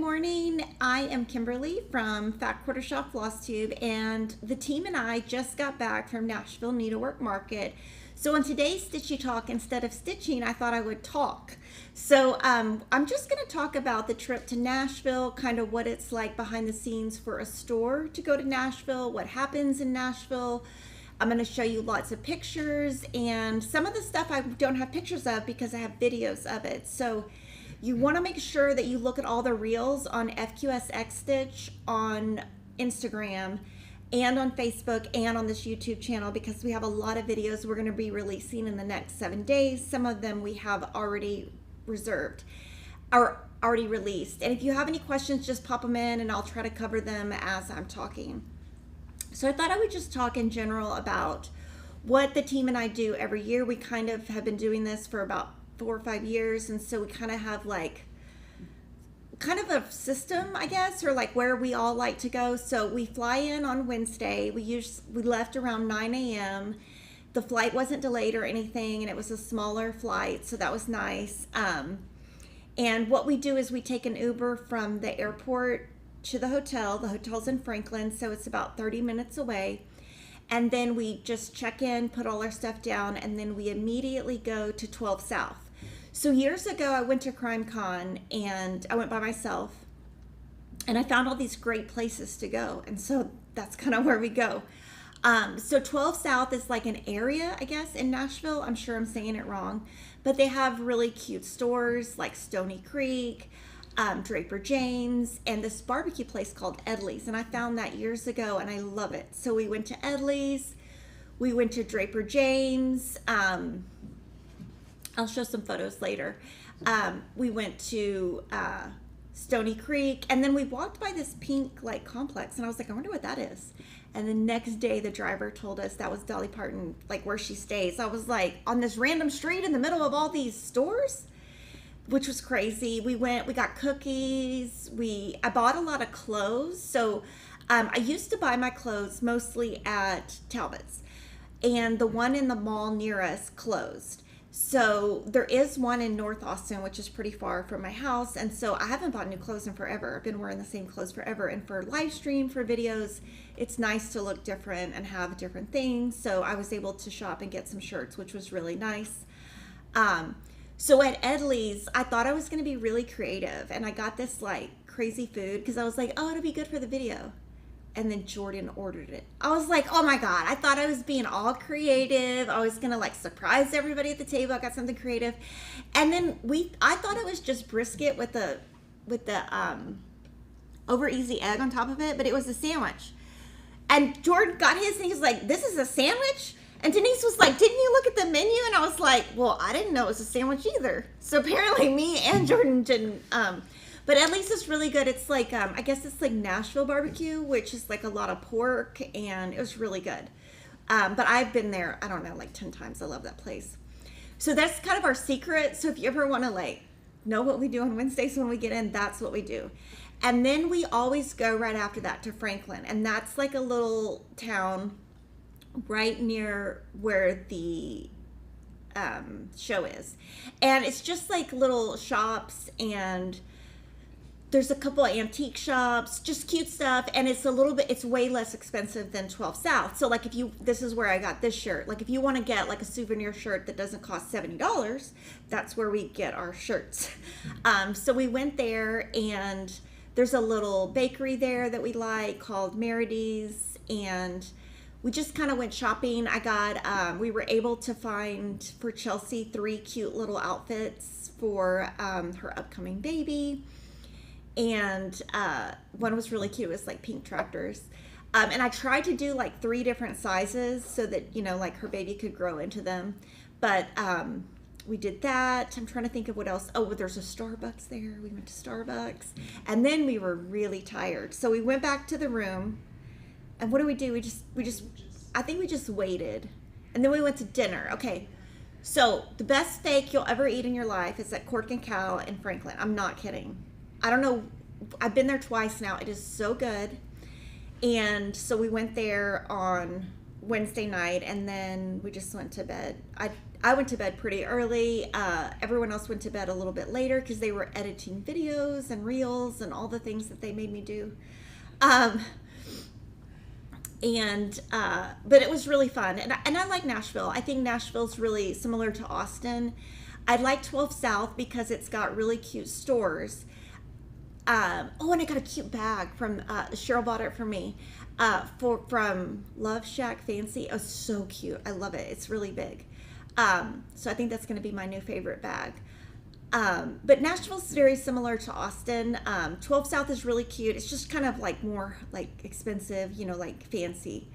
morning. I am Kimberly from Fat Quarter Shop FlossTube, and the team and I just got back from Nashville Needlework Market. So on today's Stitchy Talk, instead of stitching, I thought I would talk. So I'm just going to talk about the trip to Nashville, kind of what it's like behind the scenes for a store to go to Nashville, what happens in Nashville. I'm going to show you lots of pictures, and some of the stuff I don't have pictures of because I have videos of it. So you want to make sure that you look at all the reels on FQSX Stitch on Instagram and on Facebook and on this YouTube channel, because we have a lot of videos we're going to be releasing in the next 7 days. Some of them we have already reserved or already released. And if you have any questions, just pop them in and I'll try to cover them as I'm talking. So I thought I would just talk in general about what the team and I do every year. We kind of have been doing this for about 4 or 5 years, and so we kind of have like kind of a system, I guess, or like where we all like to go. So we fly in on Wednesday. We left around 9 a.m. The flight wasn't delayed or anything, and it was a smaller flight, so that was nice. And what we do is we take an Uber from the airport to the hotel. The hotel's in Franklin, so it's about 30 minutes away. And then we just check in, put all our stuff down, and then we immediately go to 12 South. So years ago, I went to Crime Con, and I went by myself, and I found all these great places to go, and so that's kind of where we go. So 12 South is like an area, I guess, in Nashville. I'm sure I'm saying it wrong, but they have really cute stores like Stony Creek, Draper James, and this barbecue place called Edley's, and I found that years ago, and I love it. So we went to Edley's, we went to Draper James. I'll show some photos later. We went to Stony Creek, and then we walked by this pink like complex, and I was like, I wonder what that is. And the next day, the driver told us that was Dolly Parton, like where she stays. I was like, on this random street in the middle of all these stores, which was crazy. We got cookies. I bought a lot of clothes. So I used to buy my clothes mostly at Talbot's, and the one in the mall near us closed. So there is one in North Austin, which is pretty far from my house. And so I haven't bought new clothes in forever. I've been wearing the same clothes forever. And for live stream, for videos, it's nice to look different and have different things. So I was able to shop and get some shirts, which was really nice. So at Edley's, I thought I was going to be really creative. And I got this like crazy food because I was like, oh, it'll be good for the video. And then Jordan ordered it. I was like, oh my God, I thought I was being all creative. I was gonna like surprise everybody at the table. I got something creative. And then I thought it was just brisket with the over easy egg on top of it, but it was a sandwich. And Jordan got his and he was like, this is a sandwich? And Denise was like, didn't you look at the menu? And I was like, well, I didn't know it was a sandwich either. So apparently me and Jordan didn't, but at least it's really good. It's like, I guess it's like Nashville barbecue, which is like a lot of pork, and it was really good. But I've been there, I don't know, like 10 times. I love that place. So that's kind of our secret. So if you ever want to like know what we do on Wednesdays when we get in, that's what we do. And then we always go right after that to Franklin. And that's like a little town right near where the show is. And it's just like little shops, and there's a couple of antique shops, just cute stuff, and it's way less expensive than 12 South. So like this is where I got this shirt. Like if you want to get like a souvenir shirt that doesn't cost $70, that's where we get our shirts. So we went there, and there's a little bakery there that we like called Merides, and we just kind of went shopping. We were able to find for Chelsea 3 cute little outfits for her upcoming baby. And one was really cute. It was like pink tractors. And I tried to do like 3 different sizes so that, like her baby could grow into them. But we did that. I'm trying to think of what else. Oh, there's a Starbucks there. We went to Starbucks. And then we were really tired. So we went back to the room. And what do? I think we just waited. And then we went to dinner. Okay. So the best steak you'll ever eat in your life is at Cork and Cow in Franklin. I'm not kidding. I don't know. I've been there twice now. It is so good. And so we went there on Wednesday night, and then we just went to bed. I went to bed pretty early. Everyone else went to bed a little bit later because they were editing videos and reels and all the things that they made me do. But it was really fun. And I like Nashville. I think Nashville's really similar to Austin. I like 12 South because it's got really cute stores. And I got a cute bag from Cheryl bought it for me from Love Shack Fancy. Oh, so cute. I love it. It's really big. So I think that's going to be my new favorite bag. But Nashville's very similar to Austin. 12 South is really cute. It's just kind of like more like expensive, like fancy.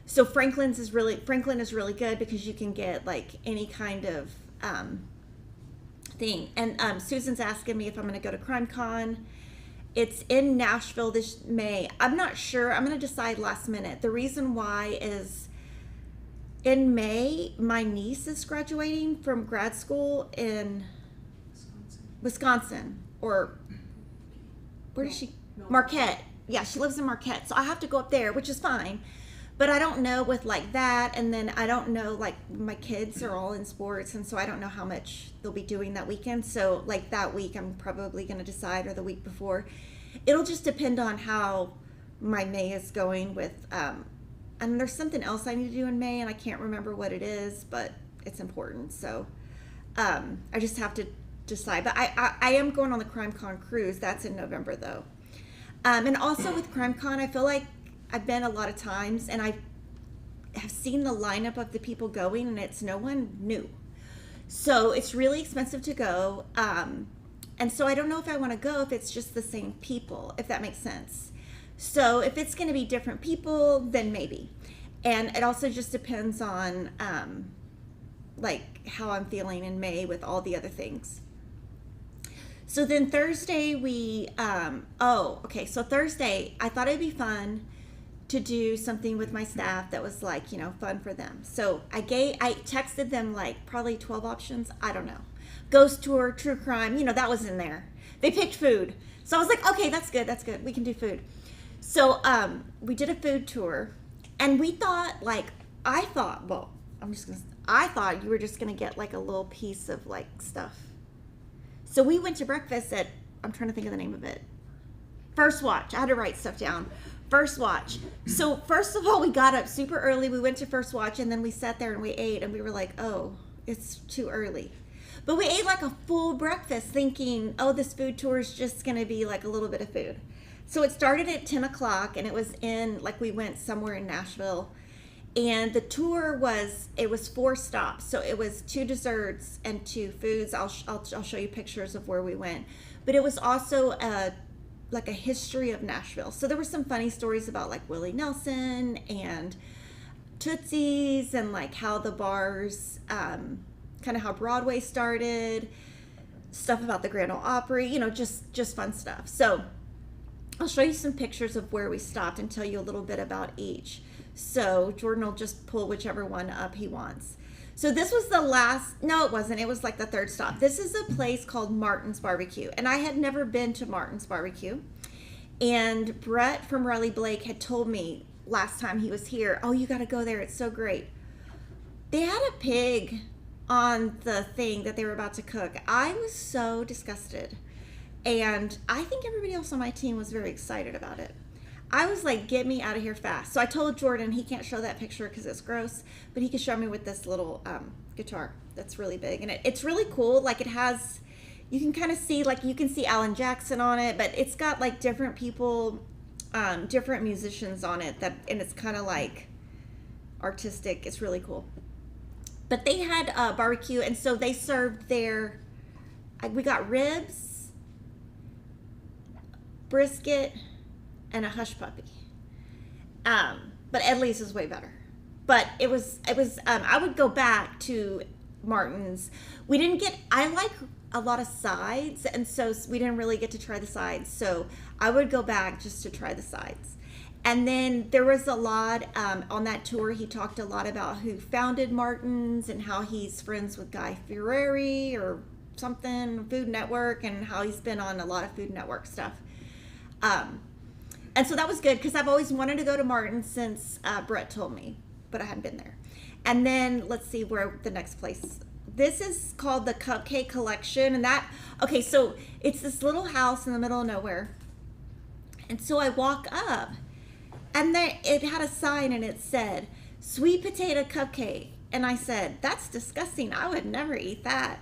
So Franklin is really good because you can get like any kind of thing. And Susan's asking me if I'm going to go to CrimeCon. It's in Nashville this May. I'm not sure. I'm going to decide last minute. The reason why is in May, my niece is graduating from grad school in Wisconsin. Or where does she? Marquette. Yeah, she lives in Marquette. So I have to go up there, which is fine. But I don't know with like that. And then I don't know, like my kids are all in sports. And so I don't know how much they'll be doing that weekend. So like that week, I'm probably going to decide, or the week before. It'll just depend on how my May is going with, and there's something else I need to do in May, and I can't remember what it is, but it's important. So I just have to decide. But I am going on the CrimeCon cruise. That's in November, though. And also with CrimeCon, I feel like I've been a lot of times, and I have seen the lineup of the people going, and it's no one new. So it's really expensive to go. And so I don't know if I want to go if it's just the same people, if that makes sense. So if it's going to be different people, then maybe. And it also just depends on like how I'm feeling in May with all the other things. So then Thursday so Thursday I thought it'd be fun to do something with my staff that was like, fun for them. So I texted them like probably 12 options. I don't know. Ghost tour, true crime, that was in there. They picked food. So I was like, okay, that's good. We can do food. So we did a food tour, and we thought I thought you were just gonna get like a little piece of like stuff. So we went to breakfast at, I'm trying to think of the name of it, First Watch. I had to write stuff down. First Watch. So first of all, we got up super early. We went to First Watch, and then we sat there and we ate, and we were like, oh, it's too early. But we ate like a full breakfast thinking, oh, this food tour is just going to be like a little bit of food. So it started at 10 o'clock, and it was we went somewhere in Nashville. And the tour was 4 stops. So it was 2 desserts and 2 foods. I'll show you pictures of where we went. But it was also a history of Nashville. So there were some funny stories about like Willie Nelson and Tootsie's, and like how the bars, kind of how Broadway started, stuff about the Grand Ole Opry, just fun stuff. So I'll show you some pictures of where we stopped and tell you a little bit about each. So Jordan will just pull whichever one up he wants. So this was the last, no, it wasn't. It was like the 3rd stop. This is a place called Martin's Barbecue. And I had never been to Martin's Barbecue. And Brett from Riley Blake had told me last time he was here, oh, you got to go there. It's so great. They had a pig on the thing that they were about to cook. I was so disgusted. And I think everybody else on my team was very excited about it. I was like, get me out of here fast. So I told Jordan he can't show that picture because it's gross, but he can show me with this little guitar that's really big. And it's really cool. Like it has, you can kind of see, like you can see Alan Jackson on it, but it's got like different people, different musicians on it, and it's kind of like artistic. It's really cool. But they had barbecue, and so they served we got ribs, brisket, and a hush puppy. But Edley's is way better. But it was I would go back to Martin's. I like a lot of sides, and so we didn't really get to try the sides. So I would go back just to try the sides. And then there was a lot on that tour. He talked a lot about who founded Martin's and how he's friends with Guy Fieri or something, Food Network, and how he's been on a lot of Food Network stuff. And so that was good because I've always wanted to go to Martin's since Brett told me, but I hadn't been there. And then let's see where the next place. This is called the Cupcake Collection. And that, okay, so it's this little house in the middle of nowhere. And so I walk up, and there it had a sign, and it said, sweet potato cupcake. And I said, that's disgusting. I would never eat that.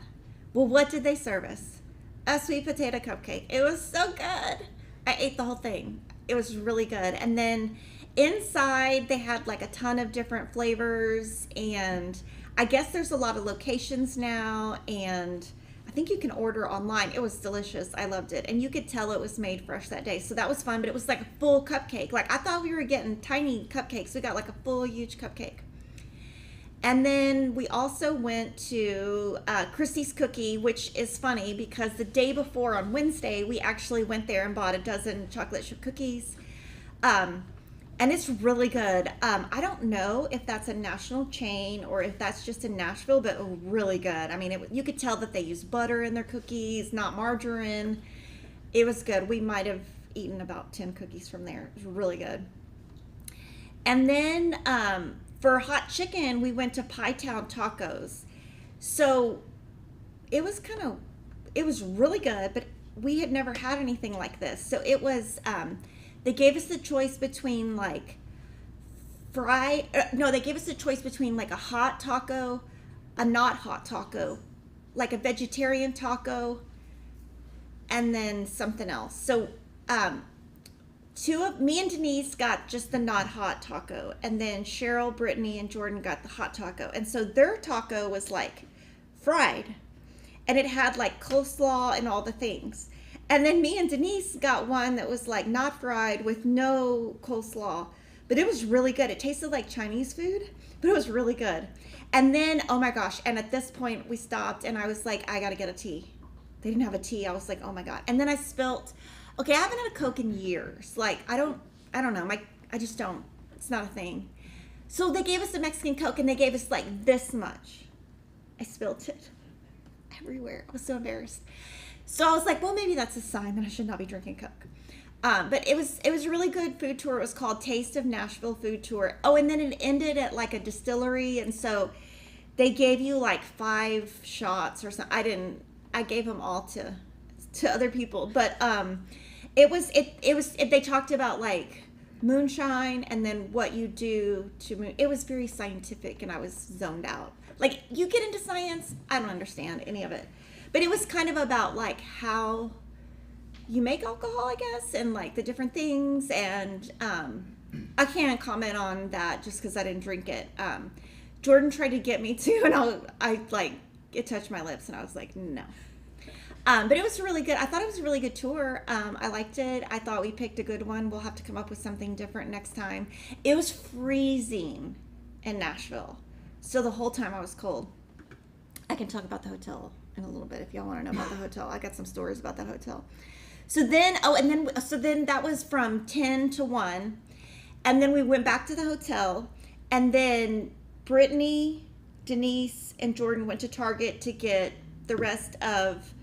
Well, what did they serve us? A sweet potato cupcake. It was so good. I ate the whole thing. It was really good. And then inside they had like a ton of different flavors, and I guess there's a lot of locations now, and I think you can order online. It was delicious. I loved it. And you could tell it was made fresh that day. So that was fun, but it was like a full cupcake. Like I thought we were getting tiny cupcakes. We got like a full huge cupcake. And then we also went to Christie's Cookie, which is funny because the day before on Wednesday, we actually went there and bought a dozen chocolate chip cookies. And it's really good. I don't know if that's a national chain or if that's just in Nashville, but really good. I mean, you could tell that they use butter in their cookies, not margarine. It was good. We might have eaten about 10 cookies from there. It was really good. And then for hot chicken, we went to Pie Town Tacos. So it was really good, but we had never had anything like this. So it was, they gave us the choice between like they gave us the choice between like a hot taco, a not hot taco, like a vegetarian taco, and then something else. So me and Denise got just the not hot taco, and then Cheryl, Brittany, and Jordan got the hot taco. And so their taco was like fried, and it had like coleslaw and all the things. And then me and Denise got one that was like not fried with no coleslaw, but it was really good. It tasted like Chinese food, but it was really good. And then, oh my gosh, and at this point we stopped and I was like, I gotta get a tea. They didn't have a tea. I was like, oh my God. And then I spilt, okay, I haven't had a Coke in years. Like, I don't know. I just don't, it's not a thing. So they gave us a Mexican Coke and they gave us like this much. I spilt it everywhere. I was so embarrassed. So I was like, well, maybe that's a sign that I should not be drinking Coke. But it was a really good food tour. It was called Taste of Nashville Food Tour. Oh, and then it ended at like a distillery. And so they gave you like 5 shots or something. I gave them all to other people. But they talked about like moonshine and then what you do to it was very scientific, and I was zoned out. Like, you get into science, I don't understand any of it. But it was kind of about like how you make alcohol, I guess, and like the different things. And I can't comment on that just because I didn't drink it. Jordan tried to get me to, and it touched my lips, and I was like, no. But it was really good. I thought it was a really good tour. I liked it. I thought we picked a good one. We'll have to come up with something different next time. It was freezing in Nashville, so the whole time I was cold. I can talk about the hotel in a little bit if y'all want to know about the hotel. I got some stories about that hotel. So then that was from 10 to 1, and then we went back to the hotel, and then Brittany, Denise, and Jordan went to Target to get the rest of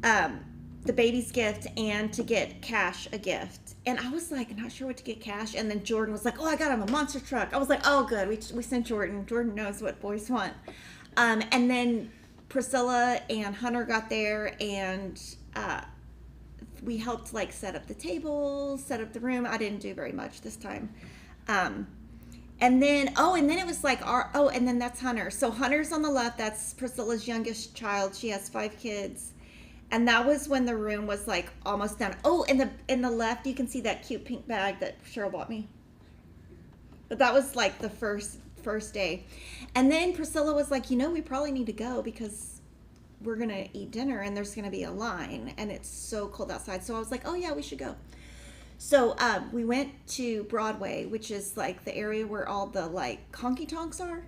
the baby's gift and to get Cash a gift. And I was like, not sure what to get Cash. And then Jordan was like, oh, I got him a monster truck. I was like, oh, good. We sent Jordan. Jordan knows what boys want. And then Priscilla and Hunter got there, and we helped like set up the tables, set up the room. I didn't do very much this time. And then it was like and then that's Hunter. So Hunter's on the left. That's Priscilla's youngest child. She has 5 kids. And that was when the room was like almost done. Oh, in the left, you can see that cute pink bag that Cheryl bought me. But that was like the first day. And then Priscilla was like, we probably need to go because we're going to eat dinner and there's going to be a line and it's so cold outside. So I was like, oh yeah, we should go. So we went to Broadway, which is like the area where all the like honky tonks are.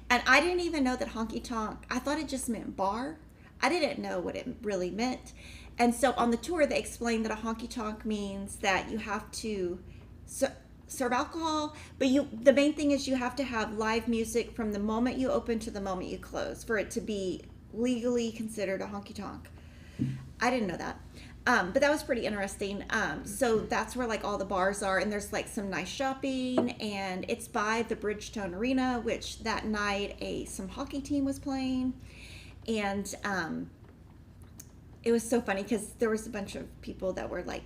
And I didn't even know that honky tonk, I thought it just meant bar. I didn't know what it really meant. And so on the tour, they explained that a honky tonk means that you have to serve alcohol, but the main thing is you have to have live music from the moment you open to the moment you close for it to be legally considered a honky tonk. I didn't know that. But that was pretty interesting. So that's where like all the bars are, and there's like some nice shopping, and it's by the Bridgestone Arena, which that night some hockey team was playing, and it was so funny because there was a bunch of people that were like,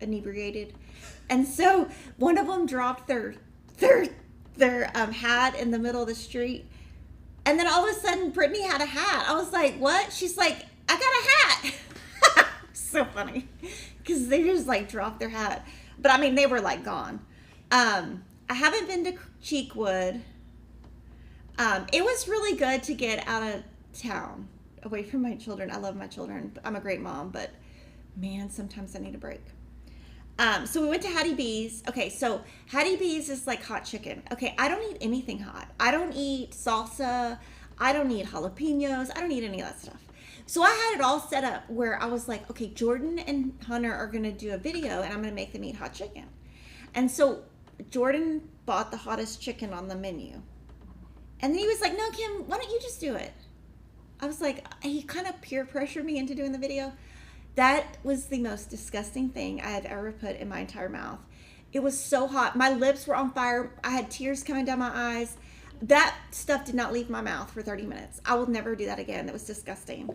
inebriated, and so one of them dropped their hat in the middle of the street, and then all of a sudden Brittany had a hat. I was like, what? She's like, I got a hat. So funny because they just like dropped their hat, but I mean they were like gone. I haven't been to Cheekwood. It was really good to get out of town, away from my children. I love my children. I'm a great mom, but man, sometimes I need a break. So we went to Hattie B's. Okay, so Hattie B's is like hot chicken. Okay, I don't eat anything hot. I don't eat salsa. I don't eat jalapenos. I don't eat any of that stuff. So I had it all set up where I was like, okay, Jordan and Hunter are going to do a video and I'm going to make them eat hot chicken. And so Jordan bought the hottest chicken on the menu. And then he was like, no, Kim, why don't you just do it? I was like, he kind of peer pressured me into doing the video. That was the most disgusting thing I have ever put in my entire mouth. It was so hot. My lips were on fire. I had tears coming down my eyes. That stuff did not leave my mouth for 30 minutes. I will never do that again. That was disgusting.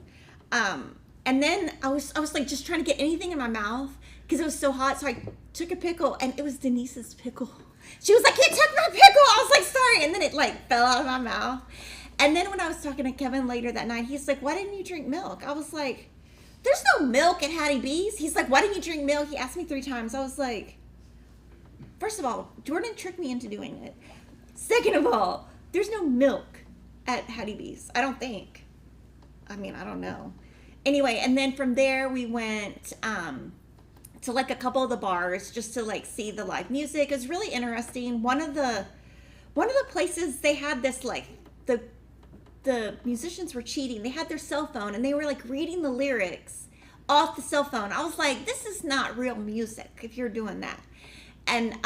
And then I was like just trying to get anything in my mouth because it was so hot. So I took a pickle, and it was Denise's pickle. She was like, you took my pickle. I was like, sorry. And then it like fell out of my mouth. And then when I was talking to Kevin later that night, he's like, why didn't you drink milk? I was like, there's no milk at Hattie B's. He's like, why didn't you drink milk? He asked me 3 times. I was like, first of all, Jordan tricked me into doing it. Second of all, there's no milk at Hattie B's. I don't think. I mean, I don't know. Anyway, and then from there we went to like a couple of the bars just to like see the live music. It was really interesting. One of the places they had this like the musicians were cheating. They had their cell phone and they were like reading the lyrics off the cell phone. I was like, this is not real music if you're doing that. And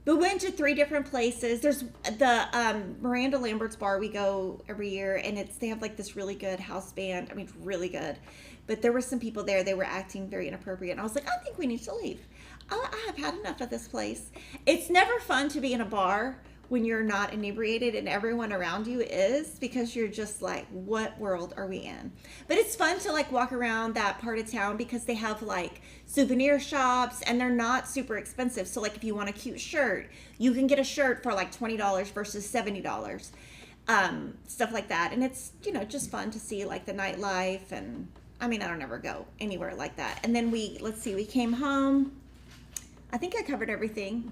we went to 3 different places. There's the Miranda Lambert's bar we go every year, and they have like this really good house band. I mean, really good. But there were some people there. They were acting very inappropriate. And I was like, I think we need to leave. I have had enough of this place. It's never fun to be in a bar when you're not inebriated and everyone around you is, because you're just like, what world are we in? But it's fun to like walk around that part of town because they have like souvenir shops and they're not super expensive. So like if you want a cute shirt, you can get a shirt for like $20 versus $70, stuff like that. And it's, just fun to see like the nightlife. And I mean, I don't ever go anywhere like that. And then we came home. I think I covered everything.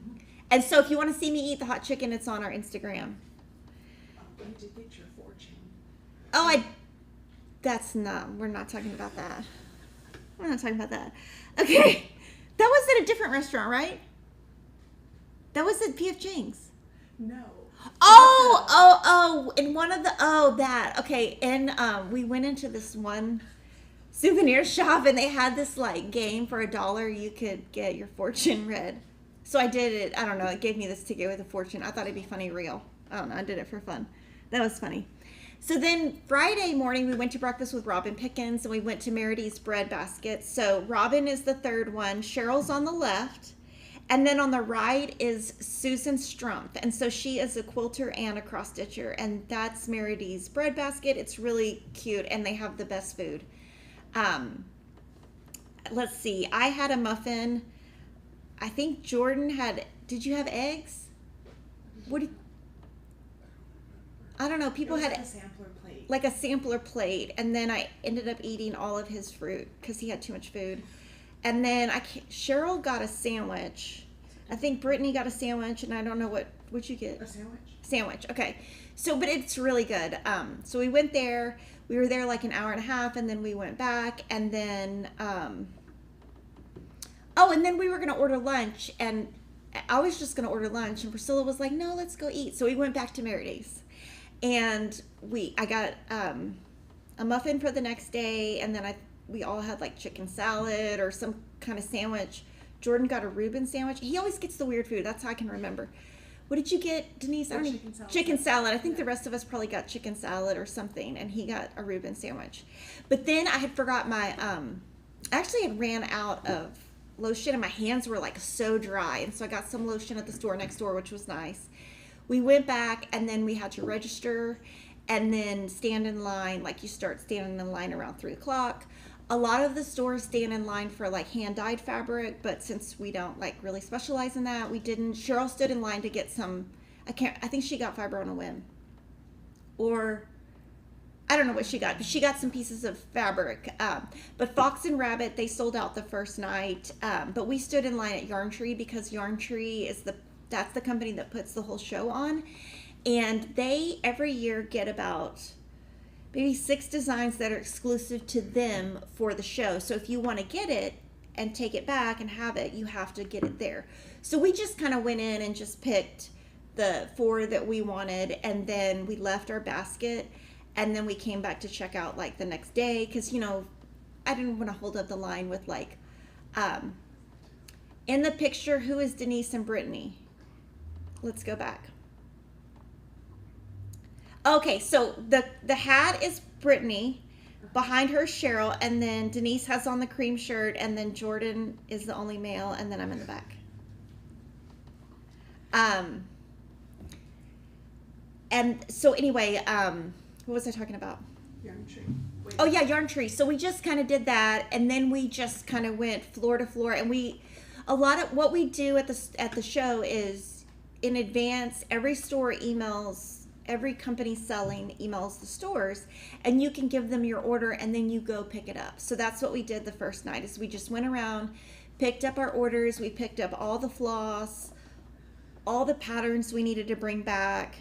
And so if you want to see me eat the hot chicken, it's on our Instagram. You did get your fortune. Oh, we're not talking about that. We're not talking about that. Okay. That was at a different restaurant, right? That was at P.F. Chang's. No. In one of that. Okay. And we went into this one souvenir shop and they had this like game for $1 you could get your fortune read. So I did it. I don't know. It gave me this ticket with a fortune. I thought it'd be funny real. I don't know. I did it for fun. That was funny. So then Friday morning, we went to breakfast with Robin Pickens and we went to Merity's Bread Basket. So Robin is the third one. Cheryl's on the left. And then on the right is Susan Strumpf. And so she is a quilter and a cross stitcher. And that's Merity's Bread Basket. It's really cute and they have the best food. Let's see. I had a muffin. I think Jordan did you have eggs? I don't know. People had a sampler plate. Like a sampler plate. And then I ended up eating all of his fruit because he had too much food. And then Cheryl got a sandwich. I think Brittany got a sandwich, and I don't know what'd you get? A sandwich. Sandwich. Okay. So, but it's really good. So we went there. We were there like an hour and a half, and then we went back, and then, and then we were going to order lunch, and I was just going to order lunch, and Priscilla was like, no, let's go eat. So we went back to Merity's, and I got a muffin for the next day, and then we all had like chicken salad or some kind of sandwich. Jordan got a Reuben sandwich. He always gets the weird food. That's how I can remember. What did you get, Denise? Chicken salad. Chicken salad. I think the rest of us probably got chicken salad or something, and he got a Reuben sandwich. But then I had forgot my actually had ran out of lotion and my hands were like so dry. And so I got some lotion at the store next door, which was nice. We went back and then we had to register and then stand in line. Like you start standing in line around 3 o'clock. A lot of the stores stand in line for like hand dyed fabric, but since we don't like really specialize in that, we didn't. Cheryl stood in line to get some, I think she got fiber on a whim. Or I don't know what she got, but she got some pieces of fabric. But Fox and Rabbit, they sold out the first night. But we stood in line at Yarn Tree because Yarn Tree is that's the company that puts the whole show on. And they every year get about maybe 6 designs that are exclusive to them for the show. So if you want to get it and take it back and have it, you have to get it there. So we just kind of went in and just picked the 4 that we wanted, and then we left our basket, and then we came back to check out like the next day because, you know, I didn't want to hold up the line with like, in the picture, who is Denise and Brittany? Let's go back. Okay, so the hat is Brittany, behind her is Cheryl, and then Denise has on the cream shirt, and then Jordan is the only male, and then I'm in the back. And so anyway, what was I talking about? Yarn Tree. Wait. Oh yeah, Yarn Tree. So we just kind of did that, and then we just kind of went floor to floor, and a lot of what we do at the show is in advance. Every store emails. Every company selling emails the stores, and you can give them your order and then you go pick it up. So that's what we did the first night is we just went around, picked up our orders. We picked up all the floss, all the patterns we needed to bring back.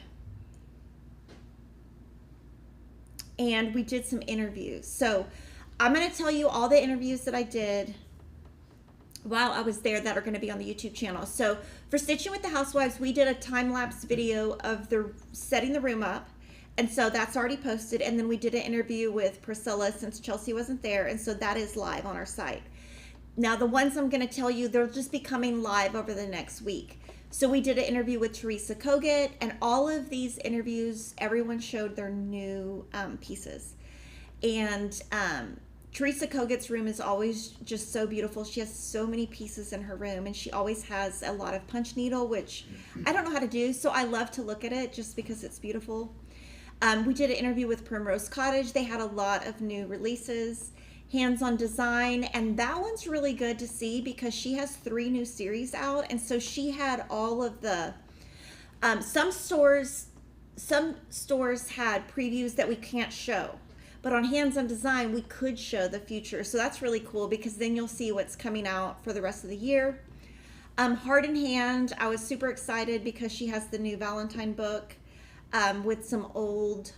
And we did some interviews. So I'm going to tell you all the interviews that I did while I was there that are going to be on the YouTube channel. So for Stitching with the Housewives, we did a time-lapse video of the setting the room up. And so that's already posted. And then we did an interview with Priscilla since Chelsea wasn't there. And so that is live on our site. Now, the ones I'm going to tell you, they'll just be coming live over the next week. So we did an interview with Teresa Kogut. And all of these interviews, everyone showed their new pieces. And Teresa Kogut's room is always just so beautiful. She has so many pieces in her room, and she always has a lot of punch needle, which I don't know how to do, so I love to look at it just because it's beautiful. We did an interview with Primrose Cottage. They had a lot of new releases, hands-on design, and that one's really good to see because she has 3 new series out, and so she had all of the some stores had previews that we can't show. But on Hands-On Design, we could show the future. So that's really cool because then you'll see what's coming out for the rest of the year. Heart in Hand, I was super excited because she has the new Valentine book with some old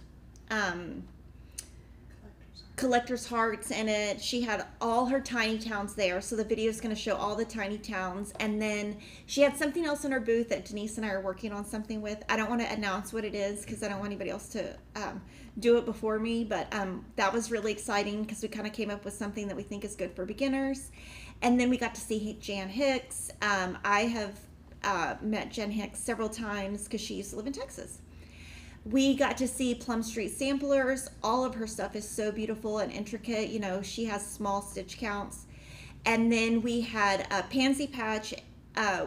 collector's hearts in it. She had all her tiny towns there. So the video is going to show all the tiny towns. And then she had something else in her booth that Denise and I are working on something with. I don't want to announce what it is because I don't want anybody else to do it before me, but that was really exciting because we kind of came up with something that we think is good for beginners. And then we got to see Jan Hicks. I have met Jen Hicks several times because she used to live in Texas. We got to see Plum Street Samplers. All of her stuff is so beautiful and intricate. You know, she has small stitch counts. And then we had Pansy Patch.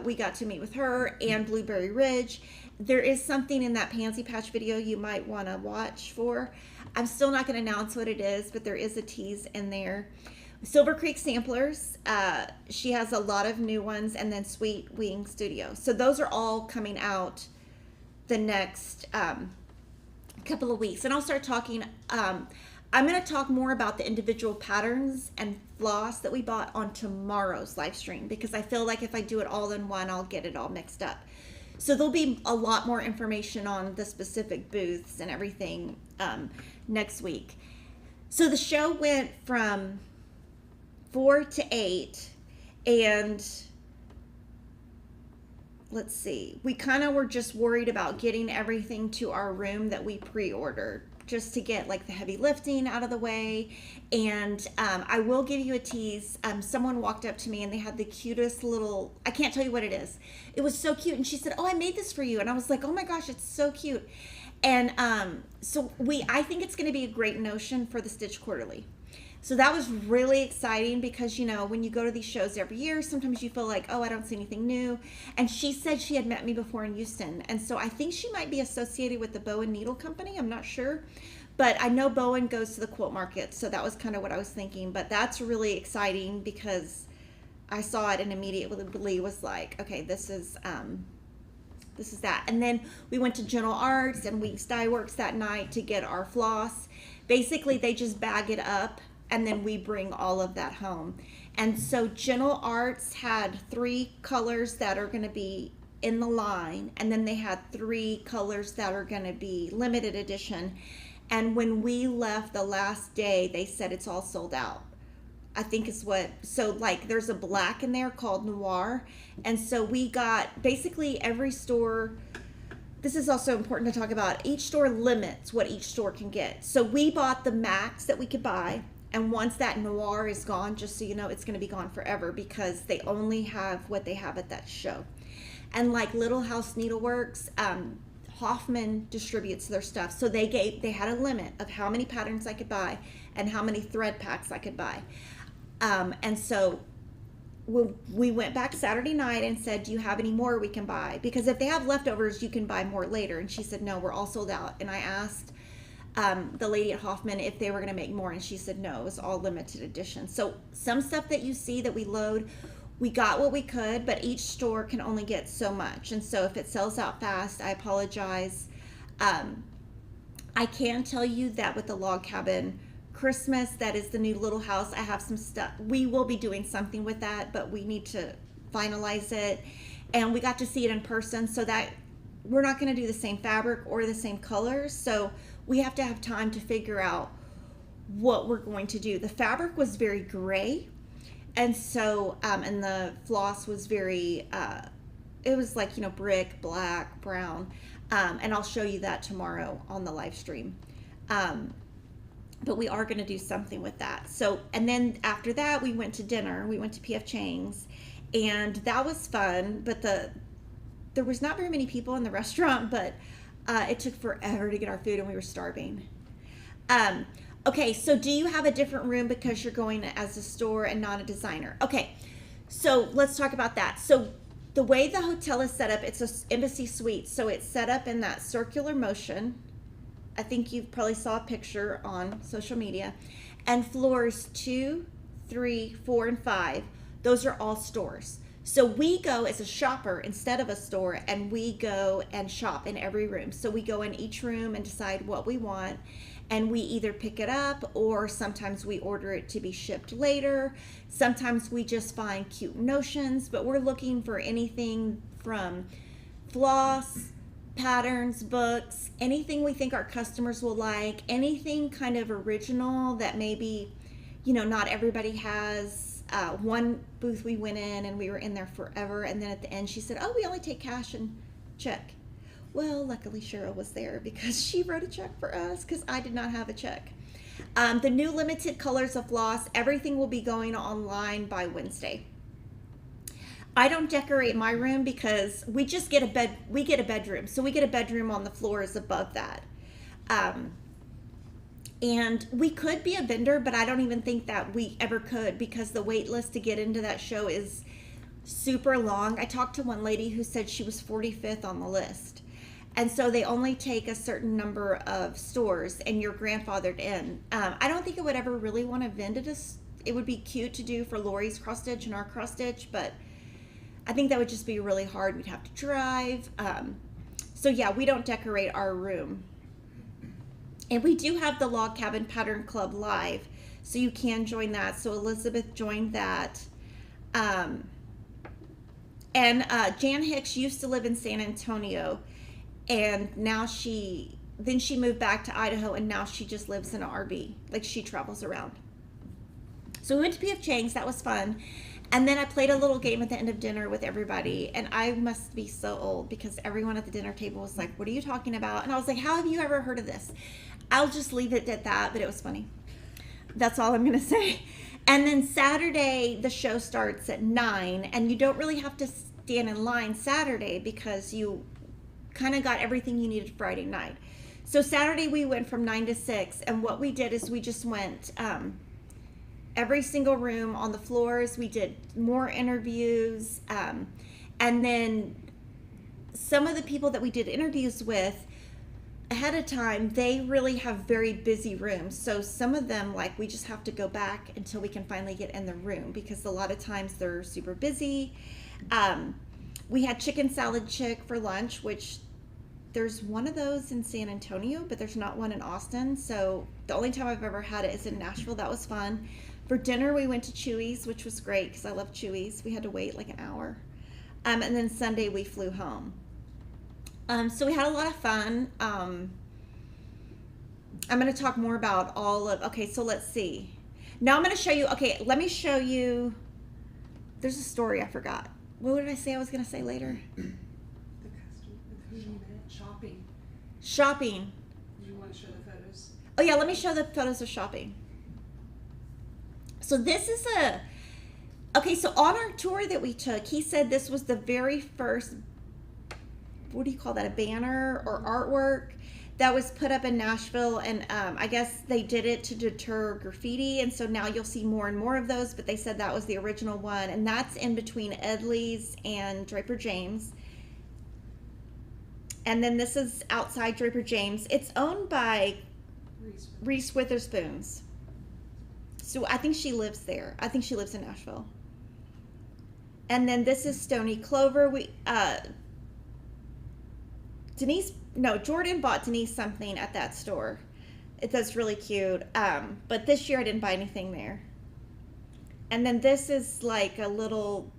We got to meet with her, and Blueberry Ridge. There is something in that Pansy Patch video you might want to watch for. I'm still not going to announce what it is, but there is a tease in there. Silver Creek Samplers. She has a lot of new ones, and then Sweet Wing Studio. So those are all coming out the next couple of weeks. And I'll start talking. I'm going to talk more about the individual patterns and floss that we bought on tomorrow's live stream because I feel like if I do it all in one, I'll get it all mixed up. So there'll be a lot more information on the specific booths and everything next week. So the show went from 4 to 8, and let's see, we kind of were just worried about getting everything to our room that we pre-ordered just to get like the heavy lifting out of the way. And I will give you a tease. Someone walked up to me and they had the cutest little, I can't tell you what it is. It was so cute. And she said, "Oh, I made this for you." And I was like, "Oh my gosh, it's so cute." And I think it's going to be a great notion for the Stitch Quarterly. So that was really exciting because, when you go to these shows every year, sometimes you feel like, oh, I don't see anything new. And she said she had met me before in Houston. And so I think she might be associated with the Bowen Needle Company. I'm not sure. But I know Bowen goes to the quilt market. So that was kind of what I was thinking. But that's really exciting because I saw it and immediately was like, okay, this is that. And then we went to Gentle Arts and Weeks Dye Works that night to get our floss. Basically, they just bag it up and then we bring all of that home. And so Gentle Arts had 3 colors that are going to be in the line, and then they had 3 colors that are going to be limited edition. And when we left the last day, they said it's all sold out. I think is there's a black in there called Noir. And so we got basically every store. This is also important to talk about. Each store limits what each store can get. So we bought the max that we could buy. And once that Noir is gone, just so you know, it's going to be gone forever because they only have what they have at that show. And like Little House Needleworks, Hoffman distributes their stuff. So they had a limit of how many patterns I could buy and how many thread packs I could buy. And so we went back Saturday night and said, do you have any more we can buy? Because if they have leftovers, you can buy more later. And she said, no, we're all sold out. And I asked the lady at Hoffman if they were going to make more, and she said no, it was all limited edition. So some stuff that you see that we load, we got what we could, but each store can only get so much. And so if it sells out fast, I apologize. I can tell you that with the Log Cabin Christmas, that is the new little house, I have some stuff. We will be doing something with that, but we need to finalize it. And we got to see it in person, so that we're not going to do the same fabric or the same colors. So we have to have time to figure out what we're going to do. The fabric was very gray. And so, and the floss was very, it was like, brick, black, brown. And I'll show you that tomorrow on the live stream. But we are going to do something with that. So, and then after that, we went to dinner. We went to P.F. Chang's, and that was fun. But there was not very many people in the restaurant, but it took forever to get our food and we were starving. Okay, so do you have a different room because you're going as a store and not a designer? Okay, so let's talk about that. So the way the hotel is set up, it's an embassy suite. So it's set up in that circular motion. I think you probably saw a picture on social media. And floors 2, 3, 4, and 5, those are all stores. So we go as a shopper instead of a store, and we go and shop in every room. So we go in each room and decide what we want, and we either pick it up or sometimes we order it to be shipped later. Sometimes we just find cute notions, but we're looking for anything from floss, patterns, books, anything we think our customers will like, anything kind of original that maybe, not everybody has. One booth we went in and we were in there forever, and then at the end she said, oh, we only take cash and check. Well, luckily Cheryl was there because she wrote a check for us because I did not have a check. The new limited colors of floss, everything will be going online by Wednesday. I don't decorate my room because we just get a bedroom. So we get a bedroom on the floors above that. And we could be a vendor, but I don't even think that we ever could because the wait list to get into that show is super long. I talked to one lady who said she was 45th on the list. And so they only take a certain number of stores and you're grandfathered in. I don't think I would ever really want to vend it. It would be cute to do for Lori's cross stitch and our cross stitch, but I think that would just be really hard. We'd have to drive. So yeah, we don't decorate our room. And we do have the Log Cabin Pattern Club live, so you can join that. So Elizabeth joined that. And Jan Hicks used to live in San Antonio, and now she moved back to Idaho, and now she just lives in an RV. Like, she travels around. So we went to P.F. Chang's. That was fun. And then I played a little game at the end of dinner with everybody, and I must be so old because everyone at the dinner table was like, what are you talking about? And I was like, how have you ever heard of this? I'll just leave it at that, but it was funny. That's all I'm going to say. And then Saturday, the show starts at 9, and you don't really have to stand in line Saturday because you kind of got everything you needed Friday night. So Saturday we went from 9 to 6, and what we did is we just went every single room on the floors. We did more interviews, and then some of the people that we did interviews with ahead of time, they really have very busy rooms. So some of them, like, we just have to go back until we can finally get in the room because a lot of times they're super busy. We had chicken salad chick for lunch, which there's one of those in San Antonio, but there's not one in Austin. So the only time I've ever had it is in Nashville. That was fun. For dinner, we went to Chewy's, which was great because I love Chewy's. We had to wait like an hour. And then Sunday we flew home. So we had a lot of fun. I'm going to talk more about all of, okay, so let's see. Now I'm going to show you, okay, let me show you, there's a story I forgot. What did I say I was going to say later? The customer, who you met, shopping. Shopping. Do you want to show the photos? Oh yeah, let me show the photos of shopping. So this is okay, so on our tour that we took, he said this was the very first, what do you call that, a banner or artwork that was put up in Nashville, and I guess they did it to deter graffiti, and so now you'll see more and more of those, but they said that was the original one, and that's in between Edley's and Draper James. And then this is outside Draper James. It's owned by Reese Witherspoon's. So I think she lives there. I think she lives in Nashville. And then this is Stony Clover. Jordan bought Denise something at that store. That's really cute. But this year I didn't buy anything there. And then this is like a little,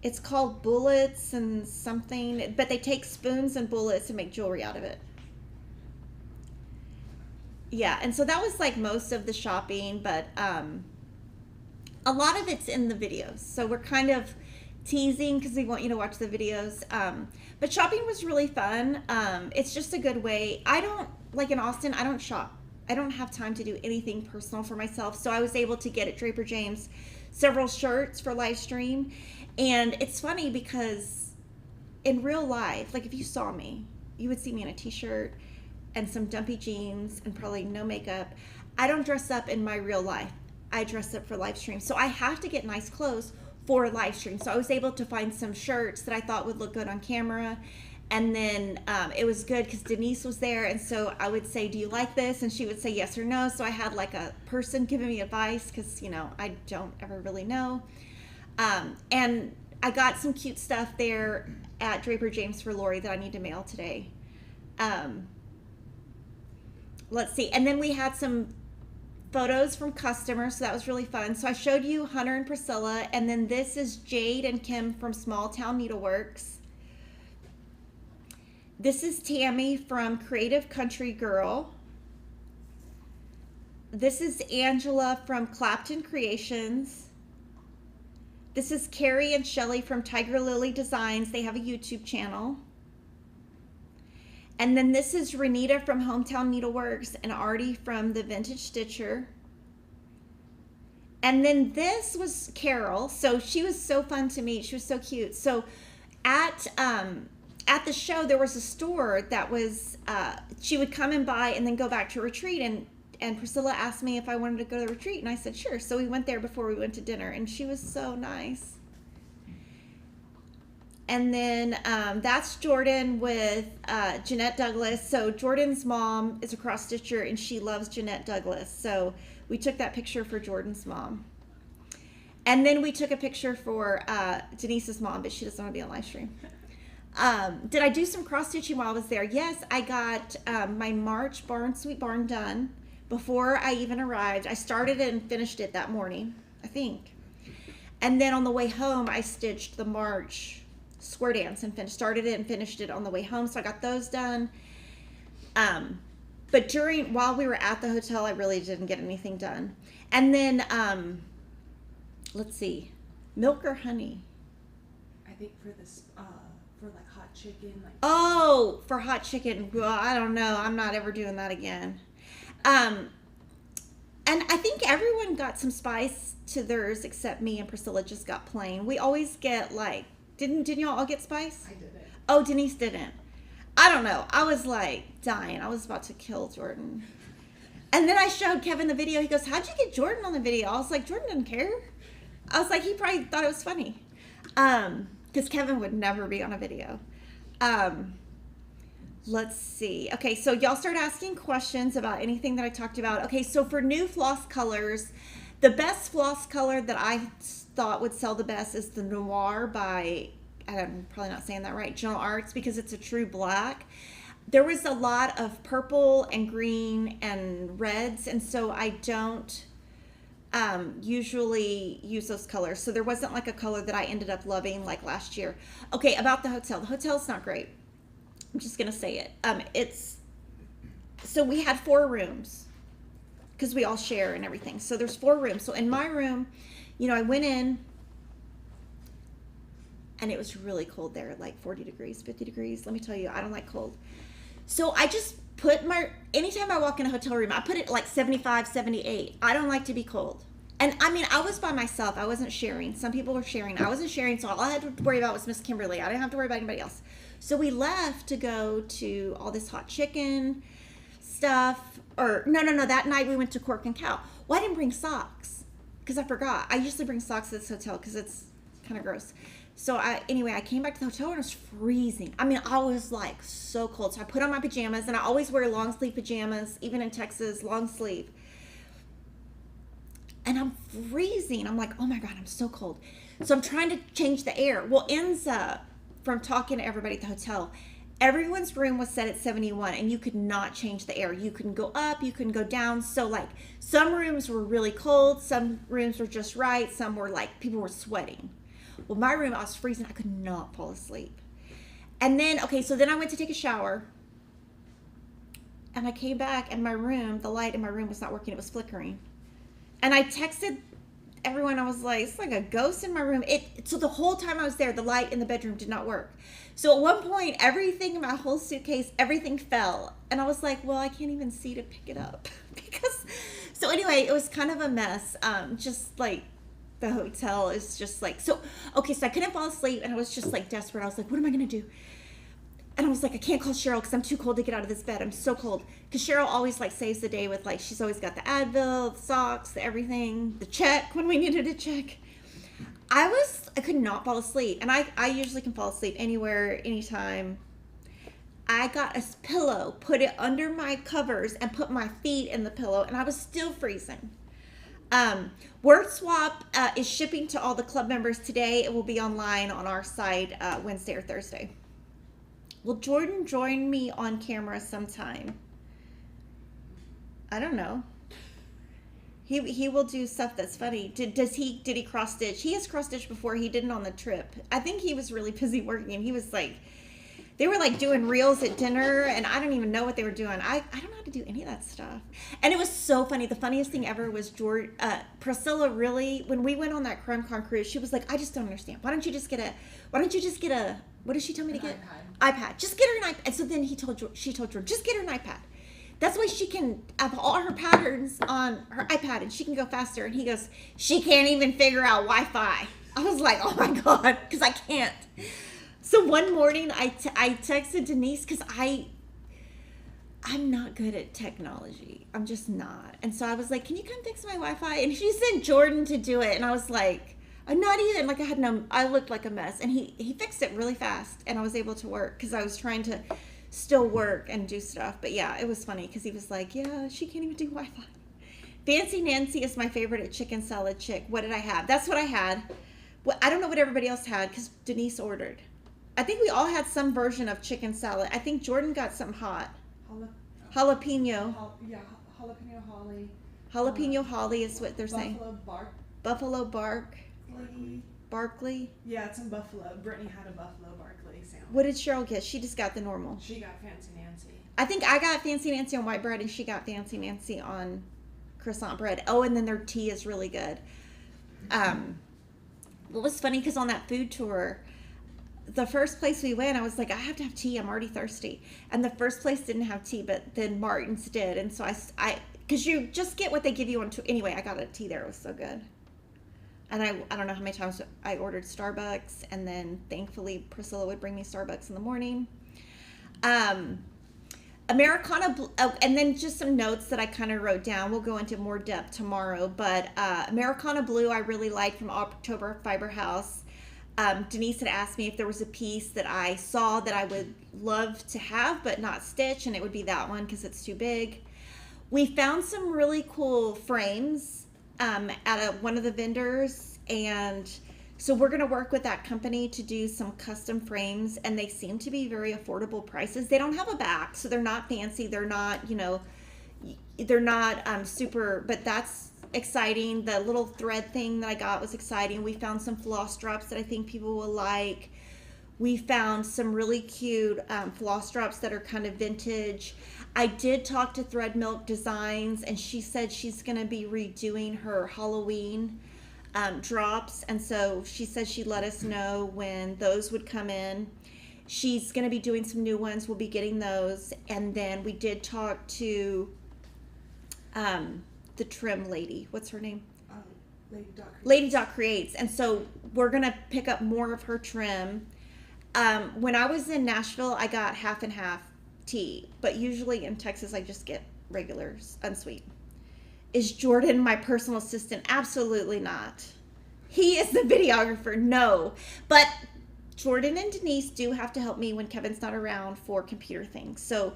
it's called bullets and something, but they take spoons and bullets and make jewelry out of it. Yeah, and so that was like most of the shopping, but a lot of it's in the videos. So we're kind of teasing because we want you to watch the videos. But shopping was really fun. It's just a good way. I don't, like in Austin, I don't shop. I don't have time to do anything personal for myself. So I was able to get at Draper James several shirts for live stream. And it's funny because in real life, like if you saw me, you would see me in a t-shirt and some dumpy jeans and probably no makeup. I don't dress up in my real life. I dress up for live stream. So I have to get nice clothes for a live stream. So I was able to find some shirts that I thought would look good on camera. And then it was good because Denise was there. And so I would say, do you like this? And she would say yes or no. So I had like a person giving me advice because, you know, I don't ever really know. And I got some cute stuff there at Draper James for Lori that I need to mail today. Let's see. And then we had some photos from customers, so that was really fun. So I showed you Hunter and Priscilla, and then this is Jade and Kim from Small Town Needleworks. This is Tammy from Creative Country Girl. This is Angela from Clapton Creations. This is Carrie and Shelly from Tiger Lily Designs. They have a YouTube channel. And then this is Renita from Hometown Needleworks and Artie from The Vintage Stitcher. And then this was Carol. So she was so fun to meet. She was so cute. So at the show, there was a store that was, she would come and buy and then go back to retreat. And Priscilla asked me if I wanted to go to the retreat. And I said, sure. So we went there before we went to dinner. And she was so nice. And then that's Jordan with Jeanette Douglas. So Jordan's mom is a cross stitcher and she loves Jeanette Douglas. So we took that picture for Jordan's mom. And then we took a picture for Denise's mom, but she doesn't want to be on live stream. Did I do some cross stitching while I was there? Yes, I got my March Sweet Barn done before I even arrived. I started it and finished it that morning, I think. And then on the way home, I stitched the March Square Dance and started it and finished it on the way home. So I got those done. But while we were at the hotel, I really didn't get anything done. And then, let's see, milk or honey? I think for this, for like hot chicken. Like oh, for hot chicken. Well, I don't know. I'm not ever doing that again. And I think everyone got some spice to theirs except me and Priscilla just got plain. We always get like, didn't y'all all get spice? I did it. Oh, Denise didn't. I don't know. I was like dying. I was about to kill Jordan. And then I showed Kevin the video. He goes, how'd you get Jordan on the video? I was like, Jordan didn't care. I was like, he probably thought it was funny. Because Kevin would never be on a video. Let's see. Okay, so y'all start asking questions about anything that I talked about. Okay, so for new floss colors, the best floss color that I thought would sell the best is the Noir by, I'm probably not saying that right, General Arts, because it's a true black. There was a lot of purple and green and reds, and so I don't usually use those colors. So there wasn't like a color that I ended up loving like last year. Okay, about the hotel. The hotel's not great. I'm just gonna say it. So we had 4 rooms because we all share and everything. So there's 4 rooms. So in my room, I went in and it was really cold there, like 40 degrees, 50 degrees. Let me tell you, I don't like cold. So I just put anytime I walk in a hotel room, I put it like 75, 78. I don't like to be cold. And I mean, I was by myself. I wasn't sharing. Some people were sharing. I wasn't sharing, so all I had to worry about was Miss Kimberly. I didn't have to worry about anybody else. So we left to go to all this hot chicken stuff. Or, no. That night we went to Cork and Cow. Well, I didn't bring socks because I forgot. I usually bring socks to this hotel because it's kind of gross. So I came back to the hotel and it was freezing. I mean, I was like so cold. So I put on my pajamas, and I always wear long sleeve pajamas, even in Texas, long sleeve. And I'm freezing. I'm like, oh my God, I'm so cold. So I'm trying to change the air. Well, ends up from talking to everybody at the hotel, everyone's room was set at 71, and you could not change the air. You couldn't go up, you couldn't go down. So like some rooms were really cold, some rooms were just right, some were like people were sweating. Well, my room, I was freezing. I could not fall asleep. And then, so then I went to take a shower. And I came back, and the light in my room was not working. It was flickering. And I texted everyone. I was like, it's like a ghost in my room. So the whole time I was there, the light in the bedroom did not work. So at one point, everything in my whole suitcase, everything fell. And I was like, well, I can't even see to pick it up. So anyway, it was kind of a mess. Just like, the hotel is just like, so I couldn't fall asleep, and I was just like desperate. I was like, what am I going to do? And I was like, I can't call Cheryl because I'm too cold to get out of this bed. I'm so cold. Because Cheryl always like saves the day with like, she's always got the Advil, the socks, the everything, the check when we needed a check. I could not fall asleep. And I usually can fall asleep anywhere, anytime. I got a pillow, put it under my covers, and put my feet in the pillow, and I was still freezing. Word Swap is shipping to all the club members today. It will be online on our site Wednesday or Thursday. Will Jordan join me on camera sometime? I don't know. He will do stuff that's funny. Did he cross stitch? He has cross stitched before. He didn't on the trip. I think he was really busy working. He was like, they were like doing reels at dinner, and I don't even know what they were doing. I don't know how to do any of that stuff. And it was so funny. The funniest thing ever was Priscilla really, when we went on that CrimeCon cruise, she was like, I just don't understand. Why don't you just get a, what did she tell me to get? iPad. Just get her an iPad. And so then she told Jordan, just get her an iPad. That's why she can have all her patterns on her iPad and she can go faster. And he goes, she can't even figure out Wi-Fi. I was like, oh my God, because I can't. So one morning I texted Denise because I'm not good at technology. I'm just not. And so I was like, can you come fix my Wi-Fi? And she sent Jordan to do it. And I was like, I'm not even, like I looked like a mess. And he fixed it really fast. And I was able to work because I was trying to still work and do stuff. But yeah, it was funny because he was like, yeah, she can't even do Wi-Fi. Fancy Nancy is my favorite at Chicken Salad Chick. What did I have? That's what I had. Well, I don't know what everybody else had because Denise ordered. I think we all had some version of chicken salad. I think Jordan got something hot. Jalapeno. Jalapeno holly. Jalapeno holly is what they're saying. Buffalo Barkley. Yeah, it's in Buffalo. Brittany had a Buffalo Barkley sandwich. What did Cheryl get? She just got the normal. She got Fancy Nancy. I think I got Fancy Nancy on white bread and she got Fancy Nancy on croissant bread. Oh, and then their tea is really good. What was funny because on that food tour, the first place we went, I was like, I have to have tea. I'm already thirsty. And the first place didn't have tea, but then Martin's did. And so I because you just get what they give you on tour. Anyway, I got a tea there. It was so good. And I don't know how many times I ordered Starbucks. And then thankfully Priscilla would bring me Starbucks in the morning. Americana Blue, oh, and then just some notes that I kind of wrote down. We'll go into more depth tomorrow, but Americana Blue I really like from October Fiber House. Denise had asked me if there was a piece that I saw that I would love to have but not stitch, and it would be that one because it's too big. We found some really cool frames at one of the vendors, and so we're going to work with that company to do some custom frames, and they seem to be very affordable prices. They don't have a back, so they're not fancy. They're not, they're not super, but that's exciting. The little thread thing that I got was exciting. We found some floss drops that I think people will like. We found some really cute floss drops that are kind of vintage. I did talk to Thread Milk Designs, and she said she's going to be redoing her Halloween drops, and so she said she'd let us know when those would come in. She's going to be doing some new ones. We'll be getting those. And then we did talk to the trim lady. What's her name? Lady Dot Creates. And so we're going to pick up more of her trim. When I was in Nashville, I got half and half tea, but usually in Texas I just get regular unsweet. Is Jordan my personal assistant? Absolutely not. He is the videographer. No. But Jordan and Denise do have to help me when Kevin's not around for computer things. So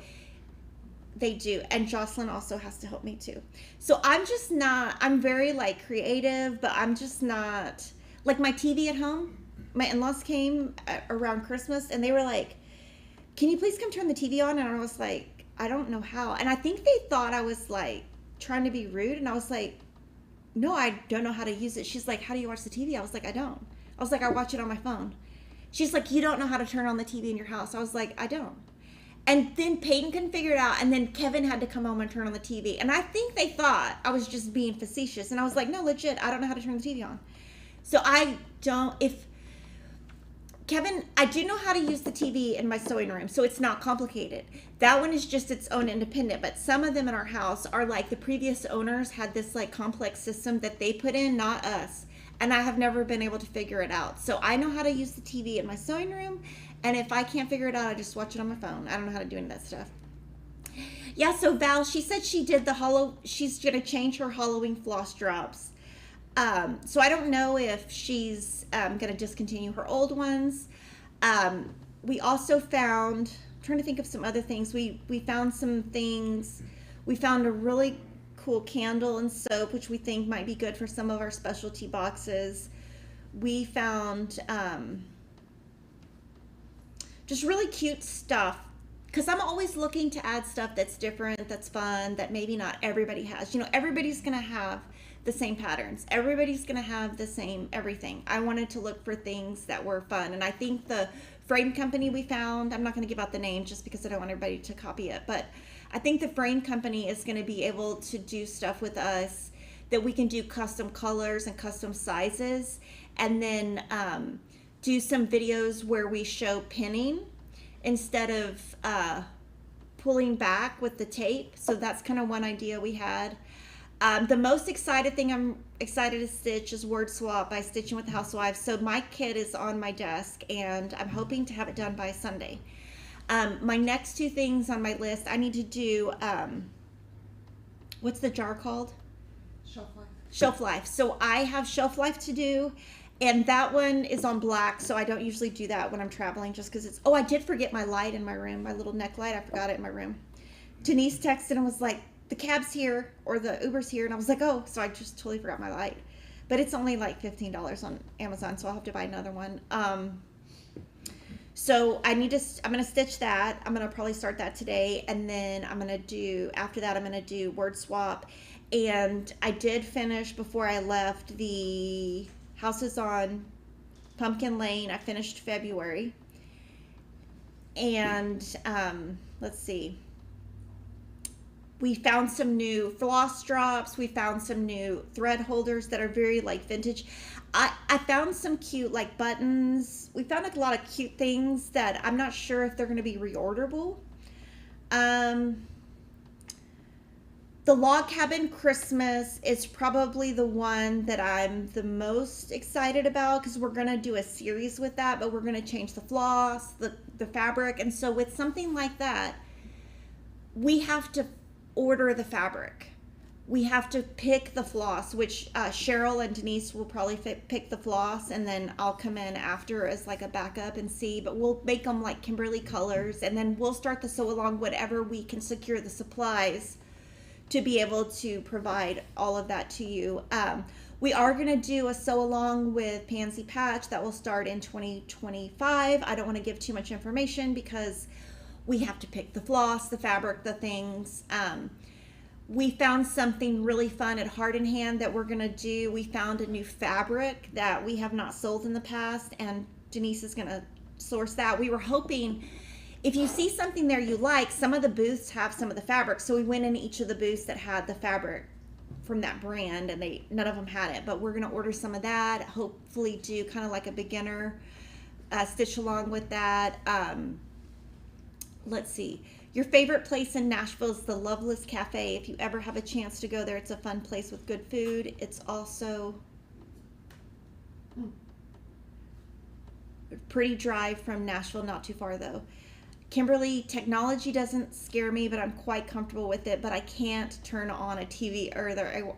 they do. And Jocelyn also has to help me too. So I'm just not, I'm very like creative, but I'm just not, like my TV at home, my in-laws came around Christmas and they were like, can you please come turn the TV on? And I was like, I don't know how. And I think they thought I was like, trying to be rude, and I was like, no, I don't know how to use it. She's like, how do you watch the TV? I was like, I don't. I was like, I watch it on my phone. She's like, you don't know how to turn on the TV in your house. I was like, I don't. And then Peyton couldn't figure it out, and then Kevin had to come home and turn on the TV, and I think they thought I was just being facetious, and I was like, no, legit, I don't know how to turn the TV on. So I don't, if Kevin, I do know how to use the TV in my sewing room, so it's not complicated. That one is just its own independent, but some of them in our house are like the previous owners had this like complex system that they put in, not us. And I have never been able to figure it out. So I know how to use the TV in my sewing room, and if I can't figure it out, I just watch it on my phone. I don't know how to do any of that stuff. Yeah, so Val, she said she did she's going to change her Halloween floss drops. So I don't know if she's going to discontinue her old ones. We also found, I'm trying to think of some other things. We found some things. We found a really cool candle and soap, which we think might be good for some of our specialty boxes. We found just really cute stuff, because I'm always looking to add stuff that's different, that's fun, that maybe not everybody has. Everybody's going to have the same patterns. Everybody's going to have the same everything. I wanted to look for things that were fun. And I think the frame company we found, I'm not going to give out the name just because I don't want everybody to copy it, but I think the frame company is going to be able to do stuff with us that we can do custom colors and custom sizes, and then do some videos where we show pinning instead of pulling back with the tape. So that's kind of one idea we had. The most excited thing I'm excited to stitch is Word Swap by Stitching with the Housewives. So my kit is on my desk, and I'm hoping to have it done by Sunday. My next two things on my list, I need to do, what's the jar called? Shelf life. Shelf life. So I have shelf life to do, and that one is on black, so I don't usually do that when I'm traveling just because it's, oh, I did forget my light in my room, my little neck light. I forgot it in my room. Denise texted and was like, the cab's here, or the Uber's here, and I was like, oh, so I just totally forgot my light. But it's only like $15 on Amazon, so I'll have to buy another one. So I'm going to stitch that. I'm going to probably start that today, and then after that, I'm going to do Word Swap. And I did finish, before I left, the houses on Pumpkin Lane. I finished February. And let's see. We found some new floss drops. We found some new thread holders that are very like vintage. I found some cute like buttons. We found like a lot of cute things that I'm not sure if they're going to be reorderable. The Log Cabin Christmas is probably the one that I'm the most excited about because we're going to do a series with that, but we're going to change the floss, the fabric. And so with something like that, we have to order the fabric. We have to pick the floss, which Cheryl and Denise will probably pick the floss, and then I'll come in after as like a backup and see. But we'll make them like Kimberly colors, and then we'll start the sew along whatever we can secure the supplies to be able to provide all of that to you. We are going to do a sew along with Pansy Patch that will start in 2025. I don't want to give too much information because we have to pick the floss, the fabric, the things. We found something really fun at Heart in Hand that we're going to do. We found a new fabric that we have not sold in the past, and Denise is going to source that. We were hoping, if you see something there you like, some of the booths have some of the fabric. So we went in each of the booths that had the fabric from that brand, and none of them had it. But we're going to order some of that, hopefully do kind of like a beginner stitch along with that. Let's see. Your favorite place in Nashville is the Loveless Cafe. If you ever have a chance to go there, it's a fun place with good food. It's also a pretty drive from Nashville, not too far though. Kimberly, technology doesn't scare me, but I'm quite comfortable with it, but I can't turn on a TV or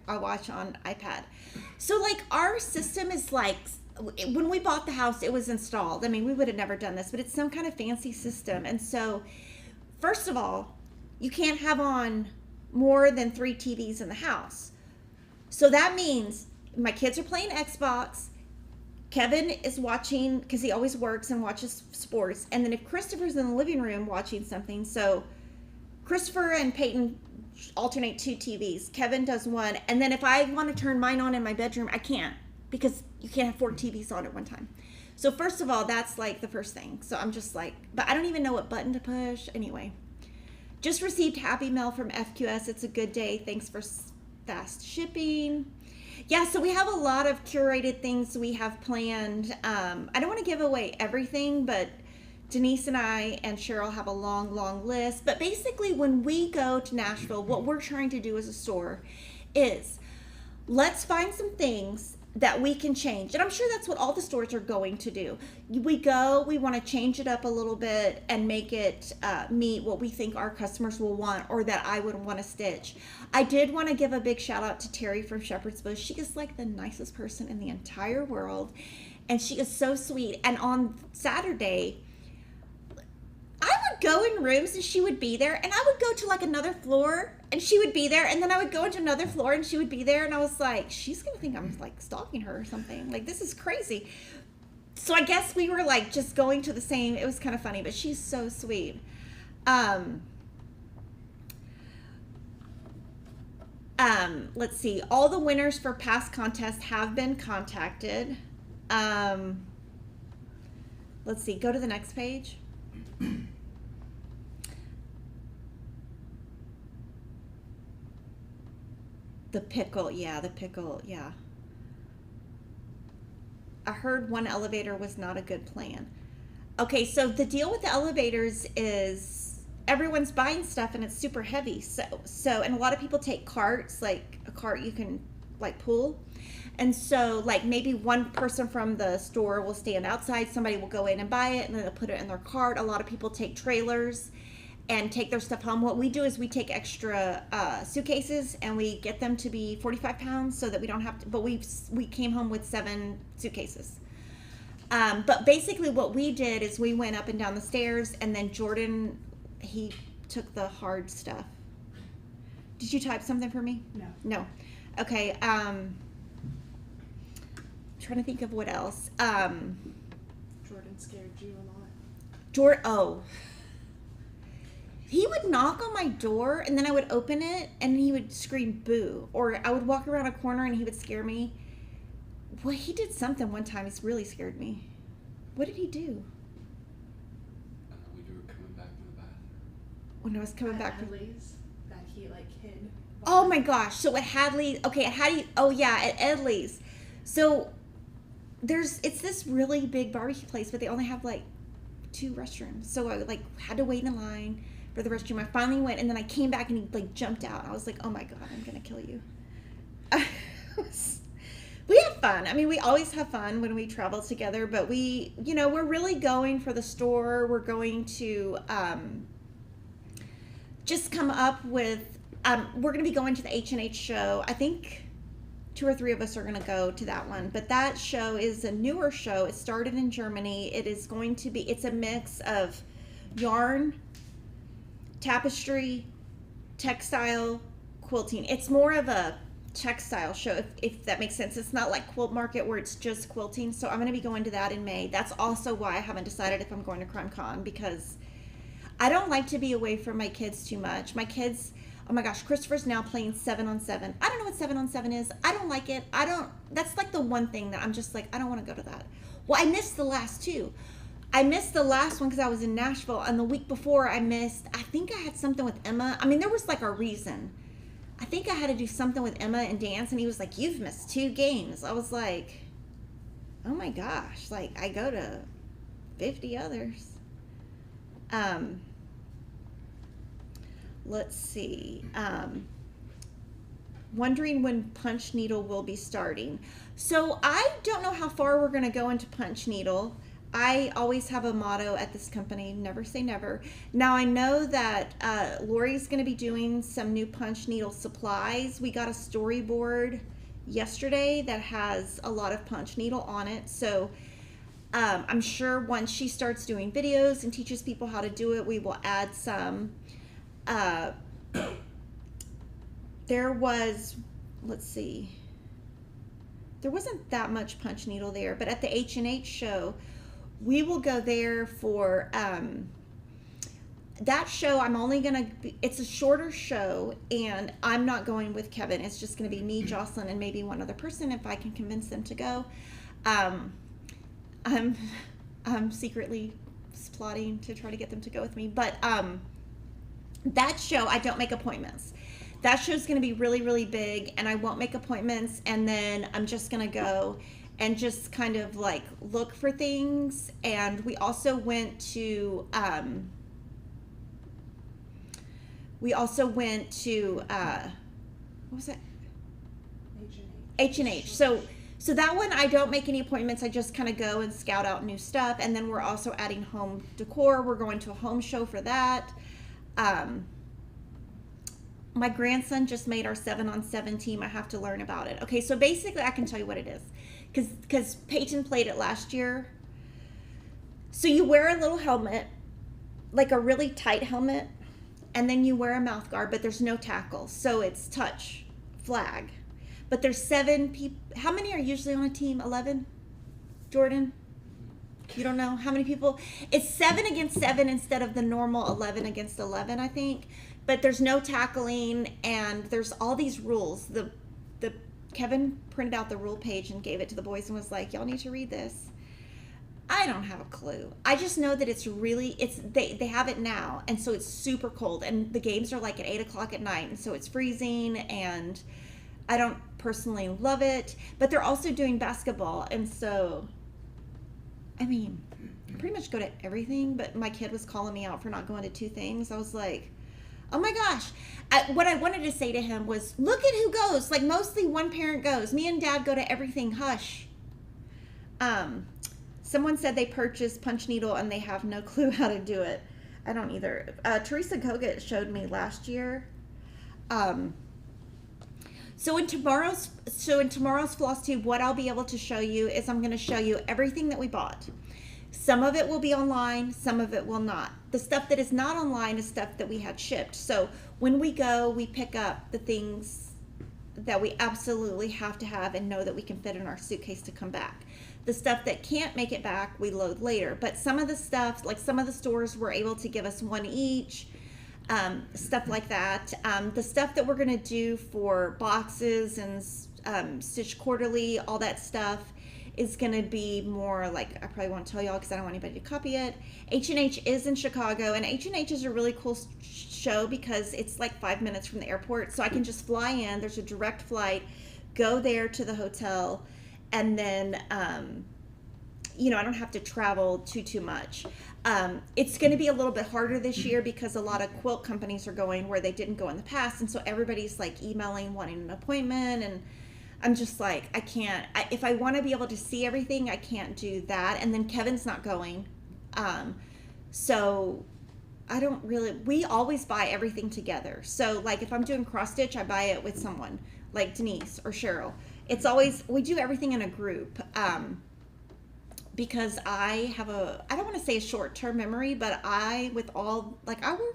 I watch on iPad. So like our system is like, when we bought the house, it was installed. I mean, we would have never done this, but it's some kind of fancy system. And so first of all, you can't have on more than 3 TVs in the house. So that means my kids are playing Xbox. Kevin is watching, because he always works and watches sports. And then if Christopher's in the living room watching something, so Christopher and Peyton alternate 2 TVs. Kevin does one. And then if I want to turn mine on in my bedroom, I can't, because you can't have 4 TVs on at one time. So first of all, that's like the first thing. So I'm just like, but I don't even know what button to push. Anyway, just received Happy Mail from FQS. It's a good day. Thanks for fast shipping. Yeah, so we have a lot of curated things we have planned. I don't want to give away everything, but Denise and I and Cheryl have a long, long list. But basically, when we go to Nashville, what we're trying to do as a store is let's find some things that we can change. And I'm sure that's what all the stores are going to do. We want to change it up a little bit and make it meet what we think our customers will want or that I would want to stitch. I did want to give a big shout out to Terry from Shepherd's Bush. She is like the nicest person in the entire world. And she is so sweet. And on Saturday, I would go in rooms and she would be there, and I would go to like another floor and she would be there, and then I would go into another floor and she would be there, and I was like, she's gonna think I'm like stalking her or something. Like, this is crazy. So I guess we were like just going to the same. It was kind of funny, but she's so sweet. Let's see. All the winners for past contests have been contacted. Let's see. Go to the next page. The pickle, yeah. I heard one elevator was not a good plan. Okay, so the deal with the elevators is everyone's buying stuff and it's super heavy. So and a lot of people take carts, like a cart you can like pull. And so like maybe one person from the store will stand outside, somebody will go in and buy it, and then they'll put it in their cart. A lot of people take trailers and take their stuff home. What we do is we take extra suitcases and we get them to be 45 pounds so that we don't have to, but we came home with 7 suitcases. But basically what we did is we went up and down the stairs, and then Jordan, he took the hard stuff. Did you type something for me? No. Okay. Trying to think of what else. Jordan scared you a lot. He would knock on my door, and then I would open it and he would scream boo, or I would walk around a corner and he would scare me. Well, he did something one time. He's really scared me. What did he do? When you were coming back from the bathroom. When I was coming back from Hadley's, that he like hid. Oh my gosh. So at Hadley, okay, at Edley's. So it's this really big barbecue place, but they only have like 2 restrooms. So I like had to wait in line for the restroom. I finally went, and then I came back, and he like jumped out. I was like, oh my God, I'm gonna kill you. We have fun. I mean, we always have fun when we travel together, but we, you know, we're really going for the store. We're going to just come up with, we're going to be going to the H&H show. I think 2 or 3 of us are going to go to that one, but that show is a newer show. It started in Germany. It is going to be, it's a mix of yarn, tapestry, textile, quilting. It's more of a textile show, if that makes sense. It's not like Quilt Market where it's just quilting. So I'm going to be going to that in May. That's also why I haven't decided if I'm going to Crime Con, because I don't like to be away from my kids too much. My kids, oh my gosh, Christopher's now playing 7-on-7. I don't know what 7-on-7 is. I don't like it. That's like the one thing that I'm just like, I don't want to go to that. Well, I missed the last 2. I missed the last one because I was in Nashville, and the week before I think I had something with Emma. I mean, there was like a reason. I think I had to do something with Emma and dance, and he was like, you've missed 2 games. I was like, oh my gosh, like I go to 50 others. Let's see. Wondering when Punch Needle will be starting. So I don't know how far we're going to go into Punch Needle. I always have a motto at this company, never say never. Now I know that Lori's going to be doing some new punch needle supplies. We got a storyboard yesterday that has a lot of punch needle on it. So I'm sure once she starts doing videos and teaches people how to do it, we will add some. There was, let's see, there wasn't that much punch needle there, but at the H&H show, we will go there for that show. I'm only going to, it's a shorter show, and I'm not going with Kevin. It's just going to be me, Jocelyn, and maybe one other person if I can convince them to go. I'm secretly plotting to try to get them to go with me. But that show, I don't make appointments. That show's going to be really, really big, and I won't make appointments, and then I'm just going to go and just kind of like look for things. And we also went to what was that? H&H. So that one, I don't make any appointments. I just kind of go and scout out new stuff. And then we're also adding home decor. We're going to a home show for that. My grandson just made our 7-on-7 team. I have to learn about it. Okay, so basically I can tell you what it is. Because Peyton played it last year. So you wear a little helmet, like a really tight helmet, and then you wear a mouth guard, but there's no tackle. So it's touch, flag. But there's 7 people. How many are usually on a team? 11? Jordan? You don't know how many people? It's 7 against 7 instead of the normal 11 against 11, I think. But there's no tackling, and there's all these rules. The Kevin printed out the rule page and gave it to the boys and was like, y'all need to read this. I don't have a clue. I just know that they have it now, and so it's super cold, and the games are like at 8 o'clock at night, and so it's freezing, and I don't personally love it, but they're also doing basketball, and so, I mean, I pretty much go to everything, but my kid was calling me out for not going to 2 things. I was like, oh my gosh. What I wanted to say to him was, look at who goes. Like, mostly one parent goes. Me and Dad go to everything. Hush. Someone said they purchased Punch Needle and they have no clue how to do it. I don't either. Teresa Kogut showed me last year. So in tomorrow's FlossTube, what I'll be able to show you is I'm going to show you everything that we bought. Some of it will be online, some of it will not. The stuff that is not online is stuff that we had shipped. So when we go, we pick up the things that we absolutely have to have and know that we can fit in our suitcase to come back. The stuff that can't make it back, we load later. But some of the stuff, like some of the stores were able to give us 1 each, stuff like that. The stuff that we're going to do for boxes and Stitch Quarterly, all that stuff, is going to be more like, I probably won't tell y'all because I don't want anybody to copy it. H&H is in Chicago, and H&H is a really cool show because it's like 5 minutes from the airport, so I can just fly in. There's a direct flight, go there to the hotel, and then, I don't have to travel too much. It's going to be a little bit harder this year because a lot of quilt companies are going where they didn't go in the past. And so everybody's like emailing, wanting an appointment. And I'm just like, I can't, if I want to be able to see everything, I can't do that. And then Kevin's not going. So I don't really, we always buy everything together. So like if I'm doing cross stitch, I buy it with someone like Denise or Cheryl. It's always, we do everything in a group. Because I have I don't want to say a short-term memory, but I work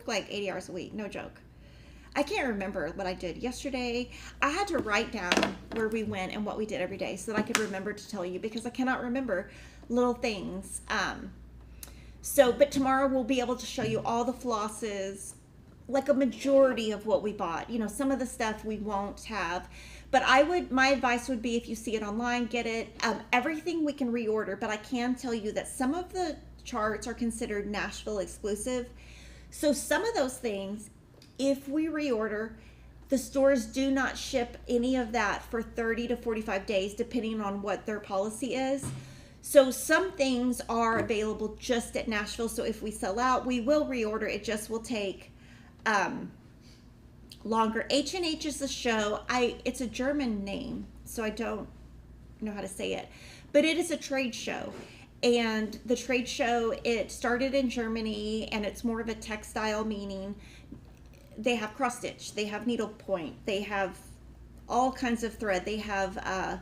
like 80 hours a week, no joke. I can't remember what I did yesterday. I had to write down where we went and what we did every day so that I could remember to tell you because I cannot remember little things. But tomorrow we'll be able to show you all the flosses, like a majority of what we bought. You know, some of the stuff we won't have. But my advice would be if you see it online, get it. Everything we can reorder, but I can tell you that some of the charts are considered Nashville exclusive. So some of those things, if we reorder, the stores do not ship any of that for 30 to 45 days, depending on what their policy is. So some things are available just at Nashville. So if we sell out, we will reorder. It just will take longer. H&H is the show. It's a German name, so I don't know how to say it, but it is a trade show. And the trade show, it started in Germany, and it's more of a textile, meaning they have cross stitch, they have needlepoint, they have all kinds of thread, they have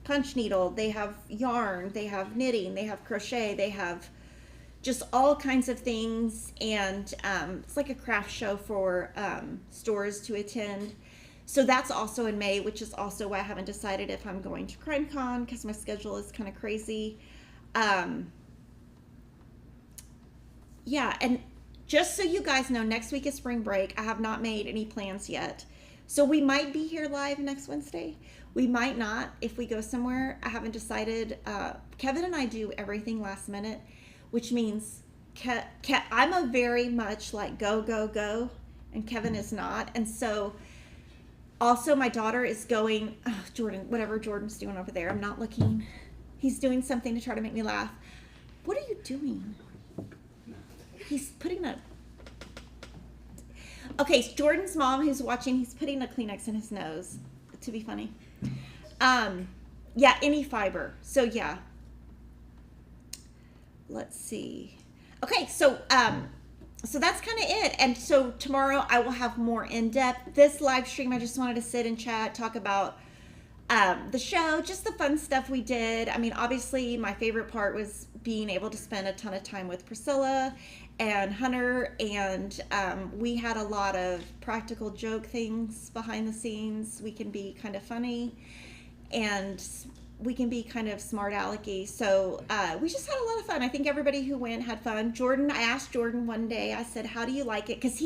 punch needle, they have yarn, they have knitting, they have crochet, they have just all kinds of things. And it's like a craft show for stores to attend. So that's also in May, which is also why I haven't decided if I'm going to CrimeCon because my schedule is kind of crazy. Yeah, and just so you guys know, next week is spring break. I have not made any plans yet. So we might be here live next Wednesday. We might not if we go somewhere. I haven't decided. Kevin and I do everything last minute, which means I'm a very much like go, go, go, and Kevin is not. And so also my daughter is going, Jordan, whatever Jordan's doing over there, I'm not looking. He's doing something to try to make me laugh. What are you doing? He's putting okay, Jordan's mom who's watching, he's putting a Kleenex in his nose to be funny. Yeah, any fiber. So yeah. Let's see. Okay, so that's kind of it. And so tomorrow I will have more in-depth. This live stream, I just wanted to sit and chat, talk about the show, just the fun stuff we did. I mean, obviously my favorite part was being able to spend a ton of time with Priscilla and Hunter, and we had a lot of practical joke things behind the scenes. We can be kind of funny and we can be kind of smart alecky. So we just had a lot of fun. I think everybody who went had fun. Jordan, I asked Jordan one day, I said, how do you like it? Because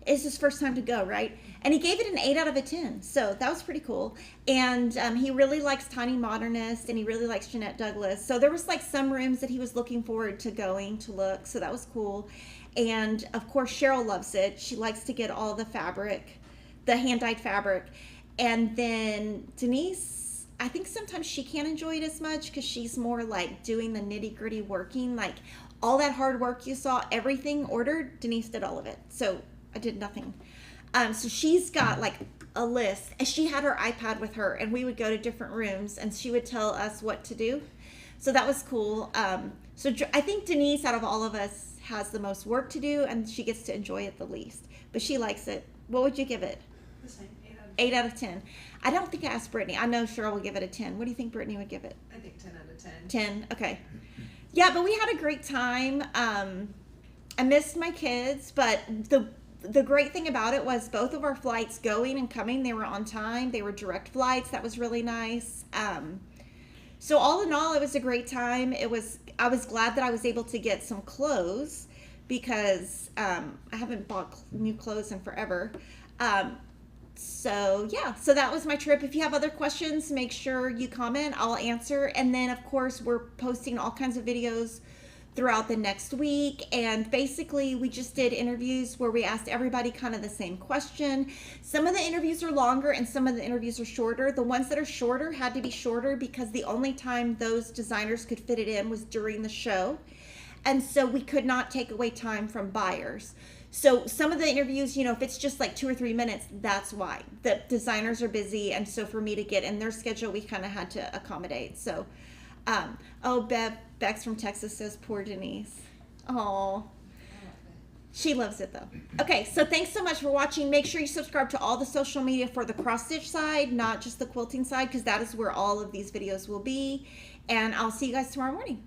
it's his first time to go, right? And he gave it an 8 out of 10. So that was pretty cool. And he really likes Tiny Modernist, and he really likes Jeanette Douglas. So there was like some rooms that he was looking forward to going to look. So that was cool. And of course, Cheryl loves it. She likes to get all the fabric, the hand-dyed fabric. And then Denise, I think sometimes she can't enjoy it as much because she's more like doing the nitty-gritty working. Like all that hard work you saw, everything ordered, Denise did all of it. So I did nothing. So she's got like a list, and she had her iPad with her, and we would go to different rooms and she would tell us what to do. So that was cool. So I think Denise, out of all of us, has the most work to do, and she gets to enjoy it the least, but she likes it. What would you give it? The same, 8 out of 10. I don't think I asked Brittany. I know Cheryl will give it a 10. What do you think Brittany would give it? I think 10 out of 10. 10, okay. Yeah, but we had a great time. I missed my kids, but the great thing about it was both of our flights going and coming, they were on time. They were direct flights. That was really nice. So all in all, it was a great time. I was glad that I was able to get some clothes because I haven't bought new clothes in forever. So yeah, so that was my trip. If you have other questions, make sure you comment. I'll answer. And then of course we're posting all kinds of videos throughout the next week, and basically we just did interviews where we asked everybody kind of the same question. Some of the interviews are longer and some of the interviews are shorter. The ones that are shorter had to be shorter because the only time those designers could fit it in was during the show. And so we could not take away time from buyers. So some of the interviews, you know, if it's just like 2 or 3 minutes, that's why. The designers are busy. And so for me to get in their schedule, we kind of had to accommodate. So, oh, Bex from Texas says, poor Denise. Oh, she loves it though. Okay, so thanks so much for watching. Make sure you subscribe to all the social media for the cross stitch side, not just the quilting side, because that is where all of these videos will be. And I'll see you guys tomorrow morning.